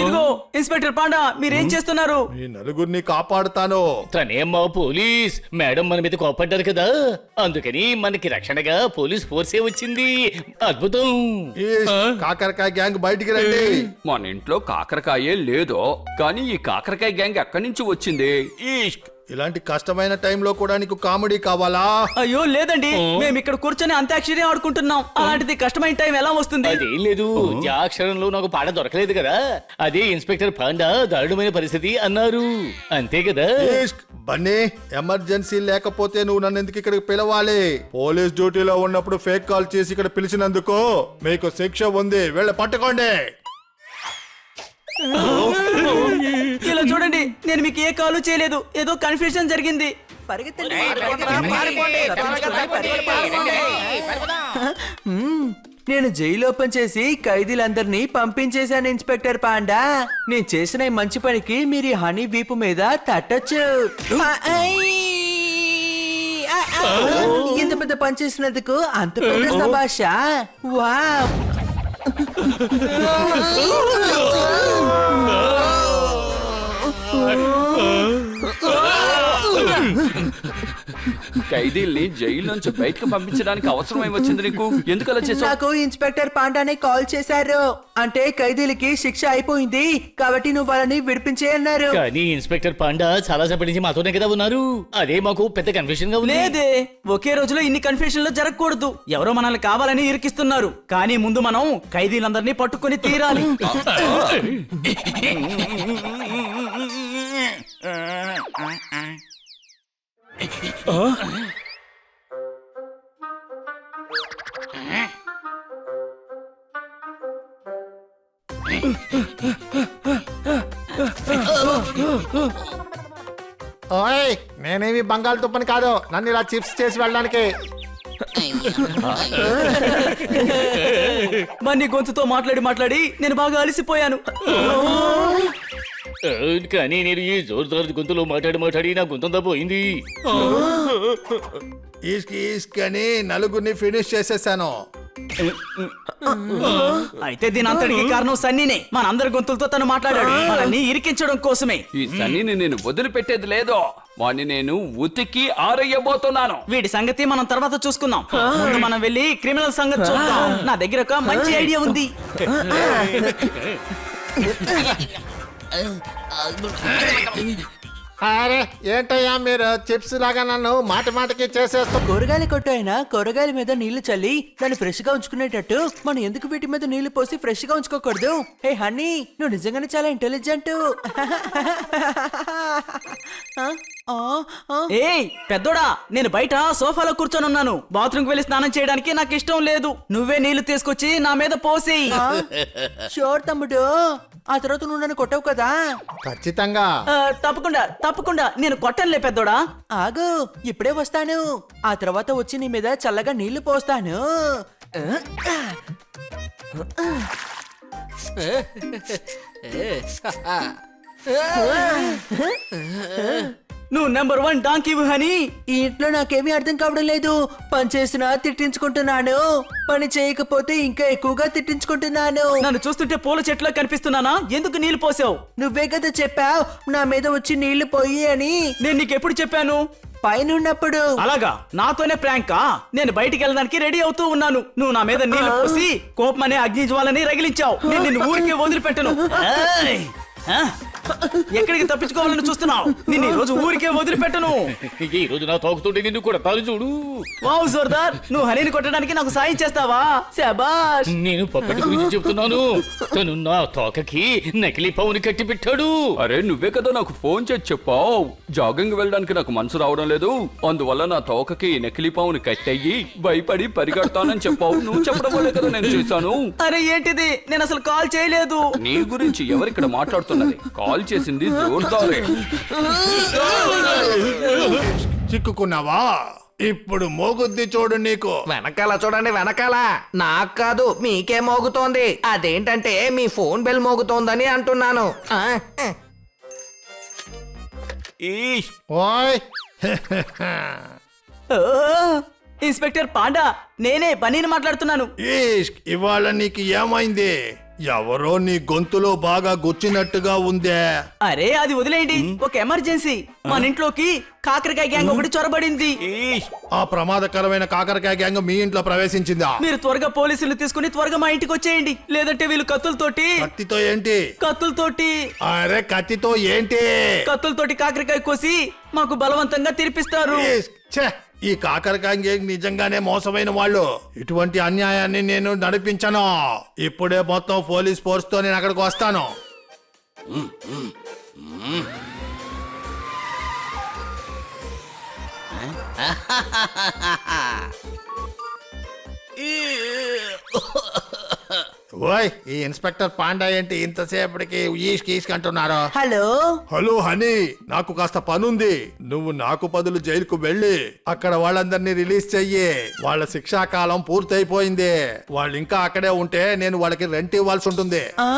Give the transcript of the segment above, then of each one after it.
ఇదిగో inspector panda, మీరేం చేస్తున్నారు? ఈ నలుగురిని కాపాడుతాను. తనేమ్మా పోలీస్ మేడం మన మీద కోపడ్డారు కదా, అందుకని మనకి రక్షణగా పోలీస్ ఫోర్సే వచ్చింది. అద్భుతం. ఈ కాకరకాయ గ్యాంగ్ బయటికి రండి. మన ఇంట్లో కాకరకాయే లేదో, కానీ ఈ కాకరకాయ గ్యాంగ్ ఎక్కడి నుంచి వచ్చింది? ఇలాంటి కష్టమైన టైంలో కూడా నీకు కామెడీ కావాలా? అయ్యో లేదండి, మేము ఇక్కడ కూర్చొని అంత్యాక్షరి ఆడుకుంటున్నాం. అలాంటిది కష్టమైన టైం ఎలా వస్తుంది? అదేం లేదు, జాక్షరంలో నాకు పాట దొరకలేదు కదా, అదే ఇన్స్పెక్టర్ పాండా దారుణమైన పరిస్థితి అన్నారు, అంతే కదా. బన్నీ, ఎమర్జెన్సీ లేకపోతే నువ్వు నన్ను ఎందుకు ఇక్కడికి పిలవాలి? పోలీస్ డ్యూటీలో ఉన్నప్పుడు ఫేక్ కాల్ చేసి ఇక్కడ పిలిచినందుకు మీకు శిక్ష ఉంది. వెళ్ళి పట్టుకోండి. ఇలా చూడండి, నేను మీకు ఏ కాలు చేయలేదు, ఏదో కన్ఫ్యూజన్ జరిగింది. నేను జైలు ఓపెన్ చేసి ఖైదీలందరినీ పంపించేశాను ఇన్స్పెక్టర్ పాండా. నేను చేసిన ఈ మంచి పనికి మీరు ఈ హనీ వీపు మీద తట్టొచ్చు. ఇంత పెద్ద పని చేసినందుకు అంత పెద్ద శభాష్. వావ్. ఖైదీల్ని జైలు నుంచి బయటకు పంపించడానికి అవసరం ఏమొచ్చింది నీకు? ఎందుకు అలా చేసావు? నాకు ఇన్స్పెక్టర్ పాండానే కాల్ చేశారు. అంటే ఖైదీలకి శిక్ష అయిపోయింది కాబట్టి నువ్వు వాళ్ళని విడిపించే అన్నారు. కానీ ఇన్స్పెక్టర్ పాండా చాలా సేపటి నుంచి మాతోనే కదా ఉన్నారు, అదే మాకు పెద్ద కన్ఫ్యూషన్ గా ఉంది. లేదే, ఒకే రోజులో ఇన్ని కన్ఫ్యూషన్లు జరగకూడదు. ఎవరో మనల్ని కావాలని ఇరికిస్తున్నారు, కానీ ముందు మనం ఖైదీలందరినీ పట్టుకొని తీరాలి. ఓయ్, నేనేమి బంగాళదుంపని కాదు నన్ను ఇలా చిప్స్ చేసి వెళ్ళడానికి. మన్ని గొంతుతో మాట్లాడి నేను బాగా అలసిపోయాను. కానీ నేను ఈ జోరుదారు గొంతులో మాట్లాడి నా గొంతంతా పోయింది. ఈస్క్ అని నలుగురిని ఫినిష్ చేసేసాను. అయితే దీని అంతటికి కారణం సన్నీనే. మనందరి గొంతులతో తను మాట్లాడాడు, మనల్ని ఇరికించడం కోసమే. ఈ సన్నీని నేను వదిలిపెట్టేది లేదో, వాణ్ణి నేను ఉతికి ఆరయ్యబోతున్నాను. వీడి సంగతి మనం తర్వాత చూసుకుందాం. ముందు మనం వెళ్ళి క్రిమినల్ సంగతి చూద్దాం. నా దగ్గర ఒక మంచి ఐడియా ఉంది. అరే ఏంటయ్యా మీరు చిప్స్ లాగా నన్ను మాటికి చేసేస్తా. కూరగాయల కొట్టు అయినా కూరగాయల మీద నీళ్లు చల్లి దాన్ని ఫ్రెష్ గా ఉంచుకునేటట్టు మనం ఎందుకు వీటి మీద నీళ్లు పోసి ఫ్రెష్ గా ఉంచుకోకూడదు? హే హనీ, నువ్వు నిజంగానే చాలా ఇంటెలిజెంట్. ఏయ్ పెద్దోడా, నేను బయట సోఫాలో కూర్చొని ఉన్నాను. బాత్రూమ్కి వెళ్ళి స్నానం చేయడానికి నాకు ఇష్టం లేదు. నువ్వే నీళ్లు తీసుకొచ్చి నా మీద పోసి. షోర్ తమ్ముడు, ఆ తర్వాత నువ్వు నన్ను కొట్టవు కదా? ఖచ్చితంగా. తప్పకుండా నేను కొట్టనులే పెద్దోడా. ఆగు, ఇప్పుడే వస్తాను. ఆ తర్వాత వచ్చి నీ మీద చల్లగా నీళ్లు పోస్తాను. నువ్వు నెంబర్ 1 డాంకీ హనీ. ఈ ఇంట్లో నాకేమీ అర్థం కావడం లేదు. పని చేసినా తిట్టించుకుంటున్నాను, పని చేయకపోతే ఇంకా ఎక్కువగా తిట్టించుకుంటున్నాను. నన్ను చూస్తుంటే పూల చెట్లో కనిపిస్తున్నానా? ఎందుకు నీళ్లు పోసావు? నువ్వే కదా చెప్పావు నా మీద వచ్చి నీళ్లు పోయి అని. నేను నీకు ఎప్పుడు చెప్పాను? పైనున్నప్పుడు. అలాగా, నాతోనే ప్రాంకా? నేను బయటికి వెళ్ళడానికి రెడీ అవుతూ ఉన్నాను. నువ్వు నా మీద నీళ్లు పోసి కోపమనే అగ్ని జ్వాలని రగిలించావు. నేను నిన్ను ఊరికే వదిలిపెట్టను. ఏయ్! ఎక్కడికి తప్పించుకోవాలని చూస్తున్నావు? నిన్ను ఈ రోజు ఊరికే వదిలిపెట్టను. ఈ రోజు నా తోకుతుంటే నిన్ను కూడా తాను చూడు. వావ్ జోర్దార్, నువ్వు హనీని కొట్టడానికి నాకు సాయం చేస్తావా? శబాష్. నేను పక్కటి గురించి చెప్తున్నాను. తను నా తోకకి నకిలీ పౌని కట్టి పెట్టాడు. అరే నువ్వే కదా నాకు ఫోన్ చేసి చెప్పావు జాగింగ్ వెళ్ళడానికి నాకు మనసు రావడం లేదు, అందువల్ల నా తోకకి నకిలీ పావుని కట్టయ్యి భయపడి పరిగెడతానని చెప్పావు. నువ్వు చెప్పడం వల్లే కదా నేను చేశాను. అరే ఏంటిది, నేను అసలు కాల్ చేయలేదు. నీ గురించి ఎవరిక్కడ మాట్లాడుతున్నది? కాల్ చేసింది జోర్దారే. చిక్కుకున్నావా? ఇప్పుడు మోగుద్ది చూడు నీకు. వెనకాల చూడండి, వెనకాల. నాకు కాదు మీకే మోగుతోంది. అదేంటంటే మీ ఫోన్ బెల్ మోగుతోందని అంటున్నాను. ఓయ్ ఓ, ఇన్స్పెక్టర్ పాండా, నేనే బనీని మాట్లాడుతున్నాను. ఈష్క్, ఇవాళ నీకు ఏమైంది? ఎవరో నీ గొంతులో బాగా గుచ్చినట్టుగా ఉందే. అరే అది వదిలేయండి, ఒక ఎమర్జెన్సీ. మన ఇంట్లోకి కాకరకాయ గ్యాంగ్ ఒకటి చొరబడింది. ఆ ప్రమాదకరమైన కాకరకాయ గ్యాంగ్ మీ ఇంట్లో ప్రవేశించిందా? మీరు త్వరగా పోలీసులు తీసుకుని త్వరగా మా ఇంటికి వచ్చేయండి, లేదంటే వీళ్ళు కత్తులతోటి కత్తితో ఏంటి? కత్తులతోటి అరే కత్తితో ఏంటి? కత్తులతోటి కాకరకాయ కోసి మాకు బలవంతంగా తినిపిస్తారు. ఈష్క్, ఛే, ఈ కాకరకాయ గ్యాంగ్ నిజంగానే మోసమైన వాళ్ళు. ఇటువంటి అన్యాయాన్ని నేను నడిపించను. ఇప్పుడే మొత్తం పోలీస్ ఫోర్స్ తో నేను అక్కడికి వస్తాను. ఓయ్, ఈ ఇన్స్పెక్టర్ పాండా ఏంటి ఇంతసేపటికి ఈష్క్ అంటున్నారు? హలో. హలో హనీ, నాకు కాస్త పనుంది. నువ్వు నాకు బదులు జైలుకు వెళ్ళి అక్కడ వాళ్ళందరినీ రిలీజ్ చెయ్యి. వాళ్ళ శిక్షాకాలం పూర్తయిపోయింది. వాళ్ళు ఇంకా అక్కడే ఉంటే నేను వాళ్ళకి రెంట్ ఇవ్వాల్సి ఉంటుంది. ఆ,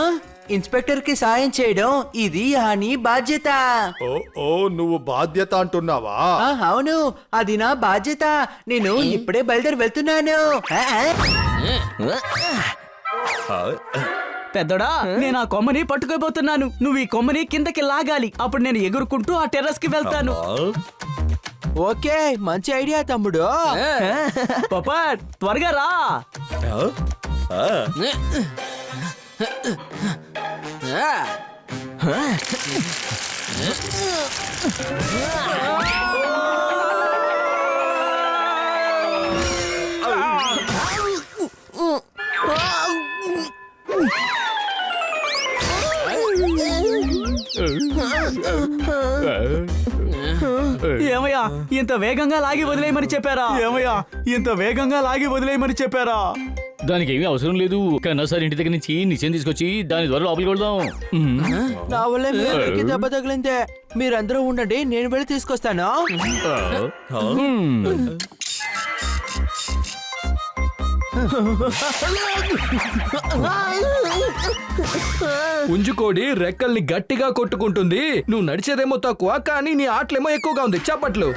ఇన్స్పెక్టర్ కి సాయం చేయడం ఇది హనీ బాధ్యత. ఓ ఓ, నువ్వు బాధ్యత అంటున్నావా? ఆ, అవును, అది నా బాధ్యత. నేను ఇప్పుడే బయలుదేరి వెళ్తున్నాను. పెద్దోడా, నేను ఆ కొమ్మని పట్టుకోబోతున్నాను. నువ్వు ఈ కొమ్మని కిందకి లాగాలి. అప్పుడు నేను ఎగురుకుంటూ ఆ టెర్రస్ కి వెళ్తాను. ఓకే, మంచి ఐడియా తమ్ముడు. పపట్, త్వరగా రా. ఏమయ్యా, ఇంత వేగంగా లాగి వదిలేయమని చెప్పారా? ఏమయ్యా, ఇంత వేగంగా లాగి వదిలేయమని చెప్పారా? దానికి ఏమీ అవసరం లేదు. కన్నా సార్ ఇంటి దగ్గర నుంచి నిశ్చయం తీసుకొచ్చి దాని ద్వారా లోపలికి వెళ్దాం. నా వల్ల మీ అందరికీ దెబ్బ తగిలిందే. మీరందరూ ఉండండి, నేను వెళ్ళి తీసుకొస్తాను. పుంజుకోడి రెక్కల్ని గట్టిగా కొట్టుకుంటుంది. నువ్వు నడిచేదేమో తక్కువ, కానీ నీ ఆటలేమో ఎక్కువగా ఉంది. చప్పట్లు.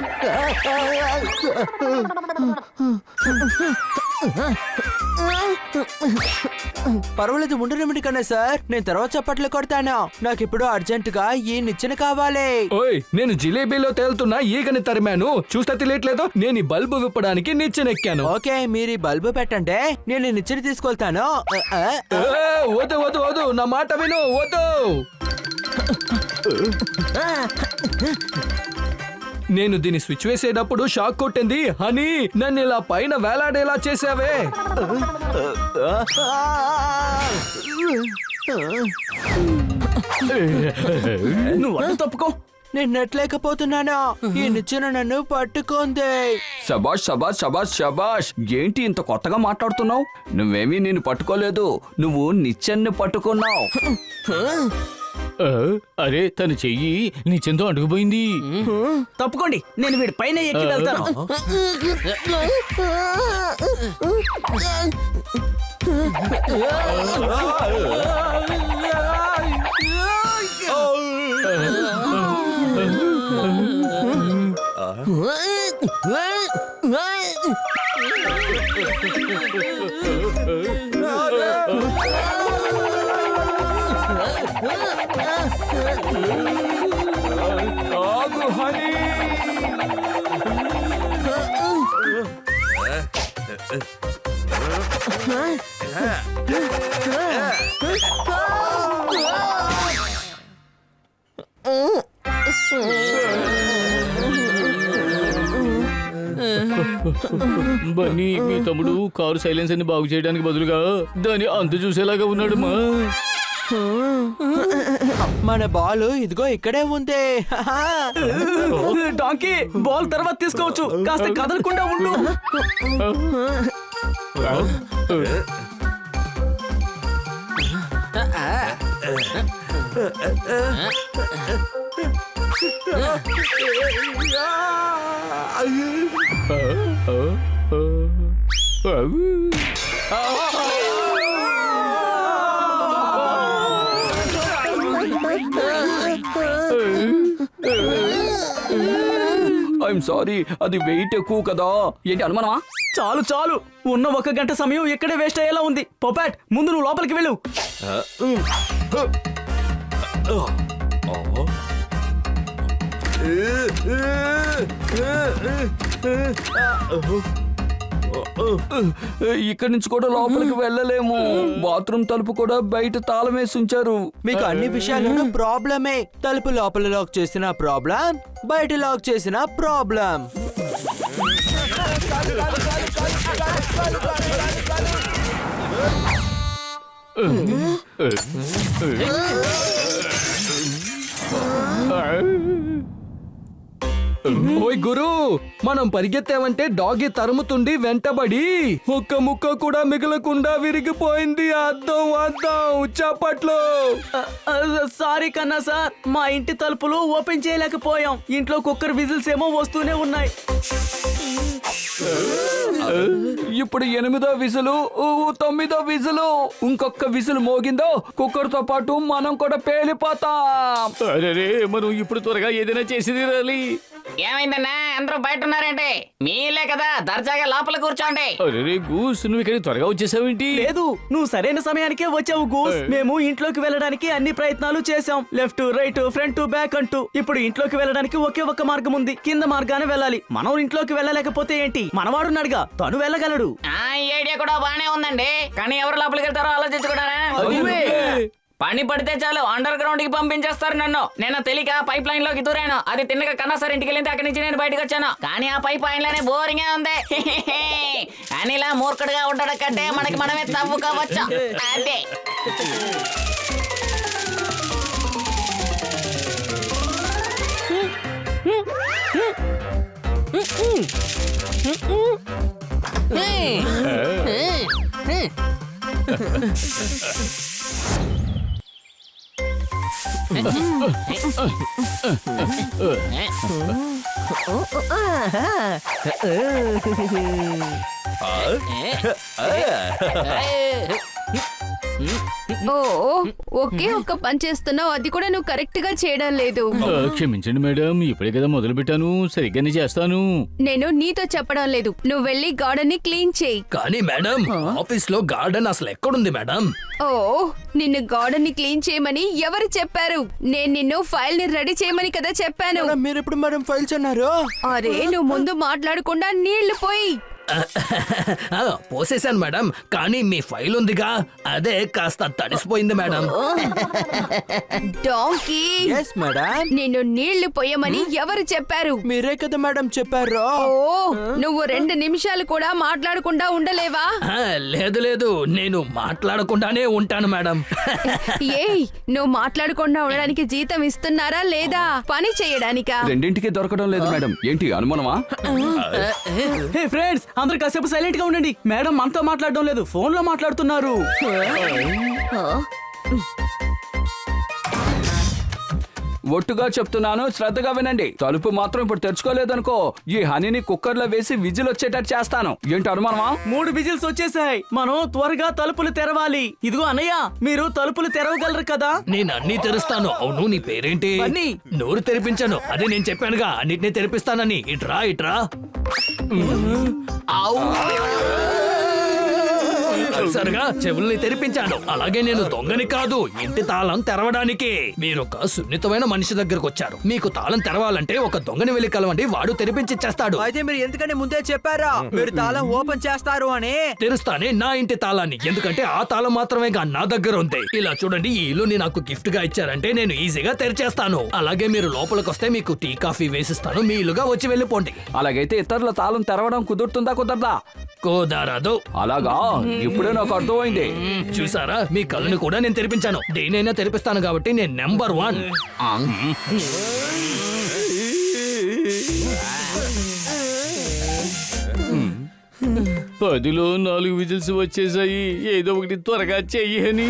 పర్వాలేదు, ఉండనివ్వండి కన్నా సార్, నేను తర్వాత చప్పట్లు కొడతాను. నాకు ఇప్పుడు అర్జెంట్ గా ఈ నిచ్చెన కావాలి. ఓయ్, నేను జిలేబీలో తేలుతున్నా ఈగని తరిమాను. చూస్తే తెలియట్లేదు. నేను ఈ బల్బు విప్పడానికి నిచ్చెనెక్కాను. ఓకే, మీరు ఈ బల్బు పెట్టండి, నేను ఈ నిచ్చెన తీసుకెళ్తాను. వద్దు వద్దు వద్దు, నా మాట విను. వద్దు. నేను దీన్ని స్విచ్ వేసేటప్పుడు షాక్ కొట్టింది. హనీ, నన్ను ఇలా పైన వేలాడేలా చేసావే. నువ్వు అడ్డు తప్పుకో. నేను నెట్లేకపోతున్నాను. ఈ నిచ్చెన నన్ను పట్టుకుంది. శబాష్ శబాష్ శబాష్ శబాష్. ఏంటి ఇంత కొత్తగా మాట్లాడుతున్నావు? నువ్వేమీ నేను పట్టుకోలేదు, నువ్వు నిచ్చెన్ని పట్టుకున్నావు. అరే, తన చెయ్యి నీ చెంతో అడుగుపోయింది. తప్పుకోండి, నేను వీడి పైన ఎక్కి వెళ్తాను. ఆగు హనీ. బన్నీ, మీ తమ్ముడు కారు సైలెన్స్ ని బాగు చేయడానికి బదులుగా దాని అంతు చూసేలాగా ఉన్నాడు మా. మన బాల్ ఇదిగో ఇక్కడే ఉంది. డాంకీ, బాల్ తర్వాత తీసుకోవచ్చు, కాస్త కదలకుండా ఉండు. ఐఎమ్ సారీ, అది వెయిట్ ఎక్కువ కదా. ఏంటి అనుమానమా? చాలు చాలు, ఉన్న 1 గంట సమయం ఇక్కడే వేస్ట్ అయ్యేలా ఉంది. పొపాట్, ముందు నువ్వు లోపలికి వెళ్ళు. ఇక్కడి నుంచి కూడా లోపలికి వెళ్ళలేము. బాత్రూమ్ తలుపు కూడా బయట తాళం వేసి ఉంచారు. మీకు అన్ని విషయాల్లోనూ ప్రాబ్లమే. తలుపు లోపల లాక్ చేసిన ప్రాబ్లం, బయట లాక్ చేసిన ప్రాబ్లం. ఓయ్ గురు, మనం పరిగెత్తామంటే డాగి తరుముతుండి వెంటబడి ఒక్క ముక్క కూడా మిగలకుండా విరిగిపోయింది. అద్దం చప్పట్లు. సారీ కన్నా సార్, మా ఇంటి తలుపులు ఓపెన్ చేయలేకపోయాం. ఇంట్లో కుక్కర్ విజిల్స్ ఏమో వస్తూనే ఉన్నాయి. ఇప్పుడు 8వ విజులు, 9వ విజులు. ఇంకొక విజులు మోగిందో కుక్కర్ తో పాటు మనం కూడా పేలిపోతాం. అరే, మనం ఇప్పుడు త్వరగా ఏదైనా చేసి తీరాలి. ఏమైందన్నా, అందరూ బయట ఉన్నారేంటి? మీలే కదా, దర్జాగా లోపల కూర్చోండి. అరే గూస్, నువ్వు ఇక్కడ త్వరగా వచ్చేసావేంటి? లేదు, నువ్వు సరైన సమయానికే వచ్చావు గూస్. మేము ఇంట్లోకి వెళ్ళడానికి అన్ని ప్రయత్నాలు చేశాం. లెఫ్ట్, రైట్, ఫ్రంట్, బ్యాక్ అంటూ. ఇప్పుడు ఇంట్లోకి వెళ్ళడానికి ఒకే ఒక్క మార్గం ఉంది. కింద మార్గానే వెళ్ళాలి. మనం ఇంట్లోకి వెళ్ళలేకపోతే ఏంటి? మనవాడున్నాడుగా, తను వెళ్ళగలడు. ఈ ఐడియా కూడా బానే ఉందండి, కానీ ఎవరు లోపలికి వెళ్తారో ఆలోచించుకున్నారా? పని పడితే చాలు అండర్ గ్రౌండ్ కి పంపించేస్తారు నన్ను. నేను తెలియక పైప్ లైన్ లోకి దూరాను. అది తిన్నగా కన్నా సార్ ఇంటికి వెళ్ళింది. అక్కడి నుంచి నేను బయటకు వచ్చాను. కానీ ఆ పైప్ లైన్ లోనే బోరింగ్ ఉంది. అనిలా మూర్ఖుడుగా ఉండడం కంటే మనకి మనమే తవ్వుకోవచ్చు. అదే ఓ, ఒకే ఒక్క పని చేస్తున్నావు, అది కూడా నువ్వు కరెక్ట్ గా చేయడం లేదు. క్షమించండి మేడం, ఇప్పుడే కదా మొదలు పెట్టాను. సరిగ్గానే చేస్తాను. నేను నీతో చెప్పడం లేదు, నువ్వు వెళ్ళి గార్డెన్ ని క్లీన్ చేయి. కానీ మేడం, ఆఫీస్ లో గార్డెన్ అసలు ఎక్కడుంది మేడం? ఓ, నిన్ను గార్డెన్ ని క్లీన్ చేయమని ఎవరు చెప్పారు? నేను నిన్ను ఫైల్ ని రెడీ చేయమని కదా చెప్పాను. మీరు ఇప్పుడు మేడం ఫైల్స్ అన్నారు. అరే, నువ్వు ముందు మాట్లాడకుండా నీళ్లు పోయి. పోసేశాను మేడం, కానీ మీ ఫైల్ ఉందిగా, అదే కాస్త తడిసిపోయింది మేడం. Donkey, yes madam. నిన్ను నీళ్లు పోయమని ఎవరు చెప్పారు? మీరే కదా మేడం చెప్పారు. ఓ, నువ్వు 2 నిమిషాలు కూడా మాట్లాడకుండా ఉండలేవా? లేదు లేదు, నేను మాట్లాడకుండానే ఉంటాను మేడం. ఏయ్, నువ్వు మాట్లాడకుండా ఉండడానికి జీతం ఇస్తున్నారా లేదా పని చేయడానికా? రెండింటికి దొరకడం లేదు మేడం. ఏంటి అనుమానమా? హే ఫ్రెండ్స్, అందరు కాసేపు సైలెంట్ గా ఉండండి. మేడం మనతో మాట్లాడడం లేదు, ఫోన్ లో మాట్లాడుతున్నారు. ఒట్టుగా చెప్తున్నాను, శ్రద్ధగా వినండి. తలుపు మాత్రం ఇప్పుడు తెరుచుకోలేదనుకో, ఈ హనీని కుక్కర్లో వేసి విజిల్ వచ్చేటట్టు చేస్తాను. ఏంటి అనుమానమా? 3 విజిల్స్ వచ్చేసాయి. మనం త్వరగా తలుపులు తెరవాలి. ఇదిగో అన్నయ్య, మీరు తలుపులు తెరవగలరు కదా? నేను అన్ని తెరుస్తాను. అవును, నీ పేరేంటి? బన్నీ. నోరు తెరిపించాను, అదే నేను చెప్పానుగా, అన్నిటినీ తెరిపిస్తానని. ఇట్రా ఇట్రా. సరిగా చెవుల్ని తెరిపించాను. అలాగే నేను దొంగని కాదు, ఇంటి తాళం తెరవడానికి. మీరు ఒక సున్నితమైన మనిషి దగ్గరకు వచ్చారు. మీకు తాళం తెరవాలంటే ఒక దొంగని వెళ్ళి కలవండి, వాడు తెరిపించేస్తాడు. అయితే మీరు ఎందుకంటే ముందే చెప్పారా మీరు తాళం ఓపెన్ చేస్తారు అని? తెరుస్తానే నా ఇంటి తాళాన్ని, ఎందుకంటే ఆ తాళం మాత్రమే నా దగ్గర ఉంది. ఇలా చూడండి, ఈ ఇల్లుని నాకు గిఫ్ట్ గా ఇచ్చారంటే నేను ఈజీగా తెరిచేస్తాను. అలాగే మీరు లోపలికి వస్తే మీకు టీ కాఫీ వేసిస్తాను, మీ ఇల్లుగా వచ్చి వెళ్ళిపోండి. అలాగైతే ఇతరుల తాళం తెరవడం కుదురుతుందా కుదరదా? కుదరదు. అలాగా, ఇప్పుడే నాకు అర్థమైంది. చూసారా, మీ కళ్ళని కూడా నేను తెరిపించాను. దేనైనా తెరిపిస్తాను కాబట్టి నేను నెంబర్ 1. పదిలో 4 విజిల్స్ వచ్చేసాయి. ఏదో ఒకటి త్వరగా చెయ్యని.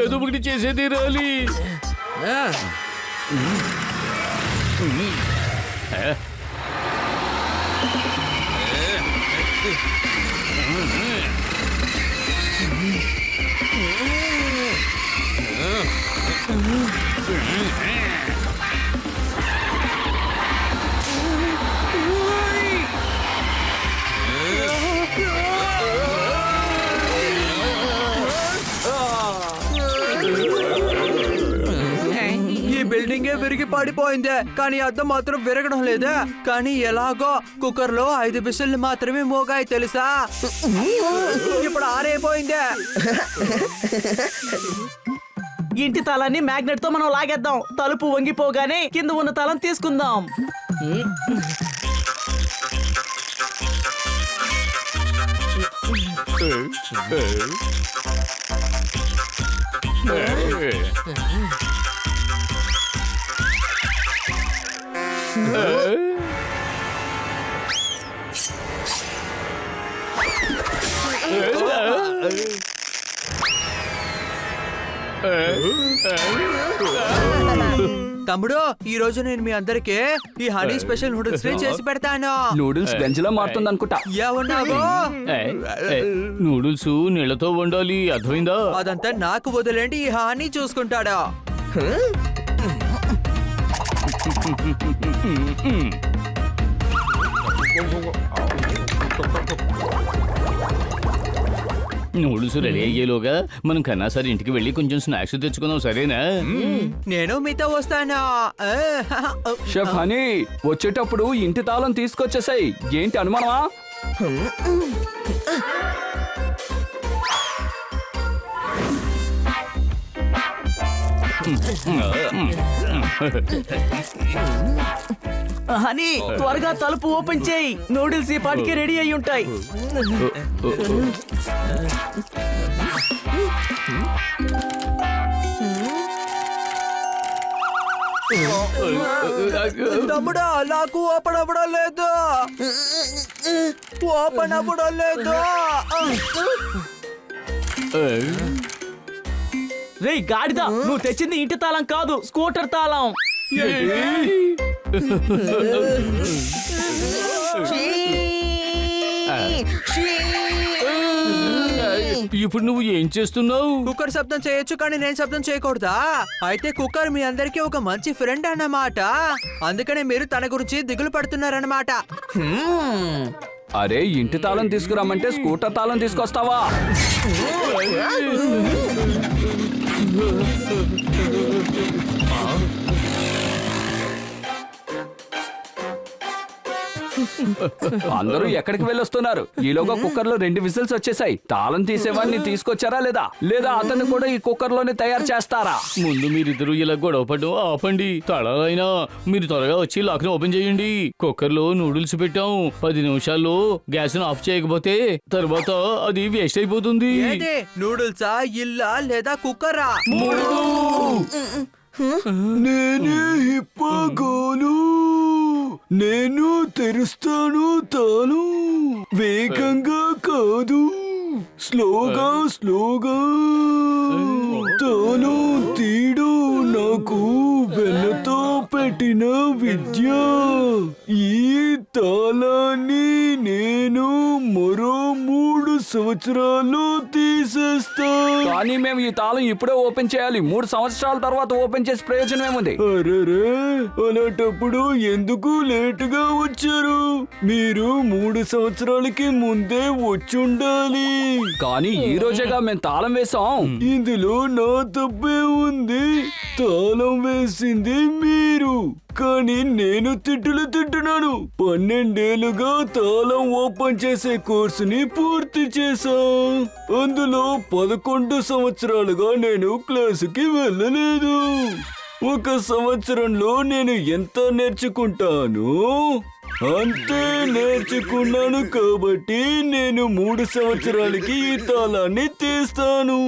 ఏదో ఒకటి చేసే తీరాలి. ఈ బిల్డింగే విరిగి పడిపోయిందే, కానీ అద్దం మాత్రం విరగడం లేదే. కానీ ఎలాగో కుక్కర్ లో 5 విజిల్లు మాత్రమే మోగాయి తెలుసా. ఇప్పుడు ఆరైపోయిందే. ఇంటి తాళాన్ని మ్యాగ్నెట్ తో మనం లాగేద్దాం. తలుపు వంగిపోగానే కింద ఉన్న తాళం తీసుకుందాం. తమ్ముడు, ఈ రోజు నేను మీ అందరికి ఈ హనీ స్పెషల్ నూడిల్స్ చేసి పెడతాను. నూడిల్స్ గంజిలా మారుతుంది అనుకుంటా. ఏమన్నావు? నూడిల్స్ నీళ్లతో వండాలి, అర్థమైందా? అదంతా నాకు వదిలేండి, ఈ హనీ చూసుకుంటాడా. నూడిల్స్ రెడీ అయ్యేలోగా మనం కన్నా సార్ ఇంటికి వెళ్ళి కొంచెం స్నాక్స్ తెచ్చుకుందాం, సరేనా? నేను మీతో వస్తాను. షెఫ్ హనీ, వచ్చేటప్పుడు ఇంటి తాళం తీసుకొచ్చేసాయి. ఏంటి అనుమానమా? హనీ, త్వరగా తలుపు ఓపెన్ చేయి. నూడిల్స్ ఈ పాటికి రెడీ అయి ఉంటాయి. తమ్ముడా, నాకు ఓపెన్ అవ్వడం లేదు. ఓపెన్ అవ్వడం లేదు. రేయ్ గాడిద, నువ్వు తెచ్చింది ఇంటి తాళం కాదు, స్కూటర్ తాళం. ఇప్పుడు నువ్వు ఏం చేస్తున్నావు? కుక్కర్ శబ్దం చేయొచ్చు, కానీ నేను శబ్దం చేయకూడదా? అయితే కుక్కర్ మీ అందరికీ ఒక మంచి ఫ్రెండ్ అన్నమాట. అందుకనే మీరు తన గురించి దిగులు పడుతున్నారన్నమాట. అరే, ఇంటి తాళం తీసుకురామంటే స్కూటర్ తాళం తీసుకొస్తావా? అందరూ ఎక్కడికి వెళ్ళొస్తున్నారు? ఈలోగా కుక్కర్ లో 2 విజిల్స్ వచ్చేసాయి. తాళం తీసేవాడిని తీసుకొచ్చారా లేదా? లేదా అతన్ని కూడా ఈ కుక్కర్ లోనే తయారు చేస్తారా? ముందు మీరిద్దరు ఇలా గొడవపడ్డం ఆపండి. తళాలైనా మీరు త్వరగా వచ్చి లాక్ ని ఓపెన్ చేయండి. కుక్కర్ లో నూడిల్స్ పెట్టాం. 10 నిమిషాల్లో గ్యాస్ ని ఆఫ్ చేయకపోతే తర్వాత అది వేస్ట్ అయిపోతుంది. నూడిల్సా, ఇల్లా లేదా కుక్కరా? నేనే హిప్పగోను. నేను తెరుస్తాను తాను. వేగంగా కాదు, స్లోగా స్లోగా. తాను తీడు నాకు వెన్నతో పెట్టిన విద్య. ఈ తాళాన్ని నేను మరో 3 సంవత్సరాలు తీసేస్తా. కానీ మేము ఈ తాళం ఇప్పుడే ఓపెన్ చేయాలి. 3 సంవత్సరాల తర్వాత ఓపెన్ చేసి ప్రయోజనం ఏముంది? అరెరే, అలాంటప్పుడు ఎందుకు లేటుగా వచ్చారు? మీరు 3 సంవత్సరాలకి ముందే వచ్చుండాలి. కానీ ఈ రోజేగా మేము తాళం వేసాం. ఇందులో నా తప్పే ఉంది. తాళం వేసింది మీరు, కానీ నేను తిట్టులు తింటున్నాను. 12 ఏళ్లుగా తాళం ఓపెన్ చేసే కోర్సుని పూర్తి చేశా. అందులో 11 సంవత్సరాలుగా నేను క్లాసుకి వెళ్ళలేదు. 1 సంవత్సరంలో నేను ఎంత నేర్చుకుంటాను అంతే నేర్చుకున్నాను. కాబట్టి నేను 3 సంవత్సరాలకి ఈ తాళాన్ని తీస్తాను.